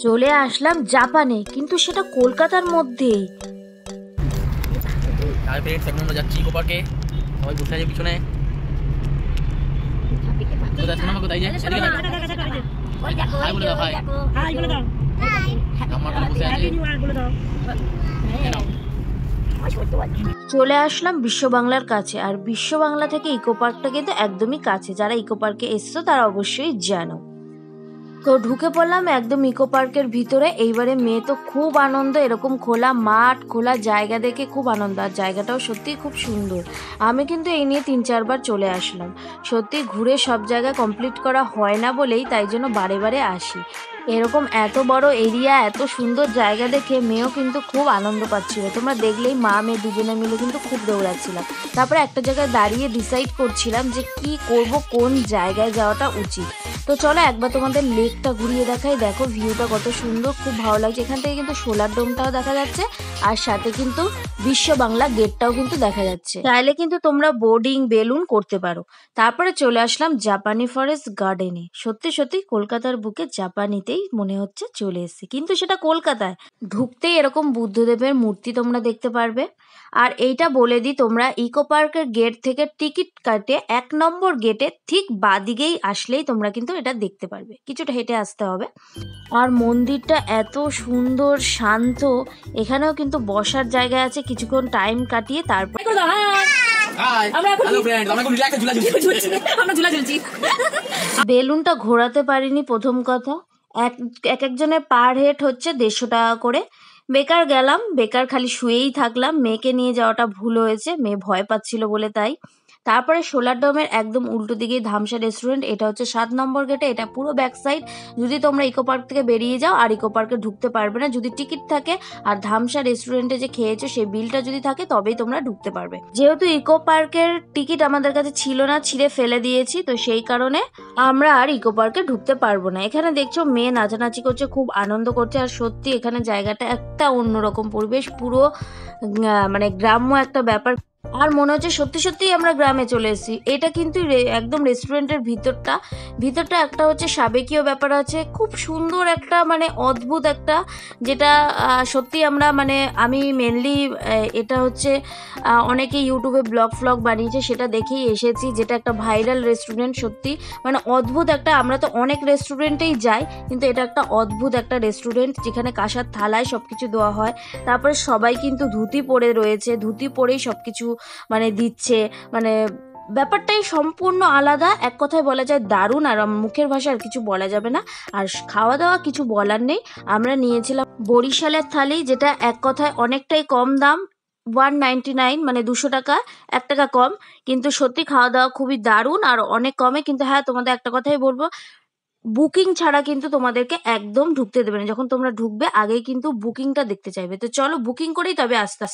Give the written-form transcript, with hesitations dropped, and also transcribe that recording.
চলে আসলাম জাপানে, কিন্তু সেটা কলকাতার মধ্যেই। আর ফ্রেন্ডস, এখন আমরা যাচ্ছি ইকো পার্কে। সবাই বসে আছে পিছনে। কোথায় শোনা কোথায় যে এদিকে না, হাই বলে দাও, হাই হাই বলে দাও। আমার কোলে বসে আছে। চলে আসলাম বিশ্ব বাংলার কাছে, আর বিশ্ব বাংলা থেকে ইকো পার্কটা কিন্তু একদমই কাছে। যারা ইকো পার্কে এসছো তারা অবশ্যই জানো। তো ঢুকে পড়লাম একদম ইকো পার্কের ভিতরে। এইবারে মেয়ে তো খুব আনন্দ, এরকম খোলা মাঠ খোলা জায়গা দেখে খুব আনন্দ, আর জায়গাটাও সত্যিই খুব সুন্দর। আমি কিন্তু এই নিয়ে 3-4 বার চলে আসলাম। সত্যি ঘুরে সব জায়গা কমপ্লিট করা হয় না বলেই তাই জন্য বারে বারে আসি। এরকম এত বড় এরিয়া, এত সুন্দর জায়গা দেখে মেয়েও কিন্তু খুব আনন্দ পাচ্ছিল। তোমরা দেখলেই মা মেয়ে দুজনে মিলে কিন্তু খুব দৌড়াচ্ছিলাম। তারপরে একটা জায়গায় দাঁড়িয়ে ডিসাইড করছিলাম যে কি করব, কোন জায়গায় যাওয়াটা উচিত। তো চলো একবার তোমাদের লেকটা ঘুরিয়ে দেখাই। দেখো ভিউটা কত সুন্দর, খুব ভালো লাগছে। এখান থেকে কিন্তু সোলার ডোমটাও দেখা যাচ্ছে, আর সাথে কিন্তু বিশ্ব বাংলা গেটটাও কিন্তু দেখা যাচ্ছে। চাইলে কিন্তু তোমরা বোর্ডিং বেলুন করতে পারো। তারপরে চলে আসলাম জাপানি ফরেস্ট গার্ডেনে। সত্যি সত্যি কলকাতার বুকে জাপানিতেই মনে হচ্ছে চলে এসেছি, কিন্তু সেটা কলকাতায়। ঢুকতেই এরকম বুদ্ধদেবের মূর্তি তোমরা দেখতে পারবে। আর এইটা বলে দিই, তোমরা ইকো পার্কের গেট থেকে টিকিট কাটে 1 নম্বর গেটে ঠিক বাদিকেই আসলেই তোমরা কিন্তু এটা দেখতে পারবে। কিছুটা হেঁটে আসতে হবে। আর মন্দিরটা এত সুন্দর শান্ত, এখানেও কিন্তু বসার জায়গা আছে। কিছুক্ষণ টাইম কাটিয়ে তারপর হাই, হ্যালো ফ্রেন্ডস, আমরা এখন রিল্যাক্সে ঝুলা ঝুলছি। বেলুনটা ঘোরাতে পারিনি প্রথম কথা। এক একজনের পার হেড হচ্ছে 150 টাকা করে। বেকার গেলাম, বেকার খালি শুয়েই থাকলাম। মেয়েকে নিয়ে যাওয়াটা ভুল হয়েছে, মেয়ে ভয় পাচ্ছিল বলে তাই। তারপরে সোলার ডোমের একদম উল্টো দিকেই ধামসা রেস্টুরেন্ট। এটা হচ্ছে 7 নম্বর গেটে, এটা পুরো ব্যাক সাইড। যদি তোমরা ইকো পার্ক থেকে বেরিয়ে যাও আর ইকো পার্কে ঢুকতে পারবে না, যদি টিকিট থাকে আর ধামসা রেস্টুরেন্টে যে খেয়েছো সেই বিলটা যদি থাকে তবেই তোমরা ঢুকতে পারবে। যেহেতু ইকো পার্কের টিকিট আমাদের কাছে ছিল না, ছিঁড়ে ফেলে দিয়েছি, তো সেই কারণে আমরা আর ইকো পার্কে ঢুকতে পারবো না। এখানে দেখছো মেয়ে নাচানাচি করছে, খুব আনন্দ করছে। আর সত্যি এখানে জায়গাটা একটা অন্যরকম পরিবেশ, পুরো মানে গ্রাম্য একটা ব্যাপার। আর মনে হচ্ছে সত্যি সত্যিই আমরা গ্রামে চলে এসেছি। এটা কিন্তু একদম রেস্টুরেন্টের ভিতরটা একটা হচ্ছে সাবেকীয় ব্যাপার আছে, খুব সুন্দর একটা মানে অদ্ভুত একটা, যেটা সত্যি আমরা মানে আমি মেনলি এটা হচ্ছে অনেকে ইউটিউবে ব্লগ ফ্লগ বানিয়েছে সেটা দেখেই এসেছি, যেটা একটা ভাইরাল রেস্টুরেন্ট। সত্যি মানে অদ্ভুত একটা, আমরা তো অনেক রেস্টুরেন্টেই যাই, কিন্তু এটা একটা অদ্ভুত একটা রেস্টুরেন্ট যেখানে কাঁসার থালায় সবকিছু দেওয়া হয়। তারপরে সবাই কিন্তু ধুতি পরে রয়েছে, ধুতি পরেই সবকিছু মানে দিচ্ছে। মানে ব্যাপারটাই সম্পূর্ণ আলাদা। এক কথায় বলা যায় দারুণ। আর মুখের ভাষা আর কিছু বলা যাবে না। আর খাওয়া দাওয়া কিছু বলার নেই। আমরা নিয়েছিলাম বরিশালের থালি, যেটা এক কথায় অনেকটাই কম দাম, 199, মানে 200 টাকা, 1 টাকা কম। কিন্তু সত্যি খাওয়া দাওয়া খুবই দারুণ আর অনেক কমে। কিন্তু হ্যাঁ, তোমাদের একটা কথাই বলবো, বুকিং ছাড়া কিন্তু তোমাদেরকে একদম ঢুকতে দেবে না। যখন তোমরা ঢুকবে আগেই কিন্তু বুকিংটা দেখতে চাইবে। তো চলো বুকিং করেই তবে আস্তে আস্তে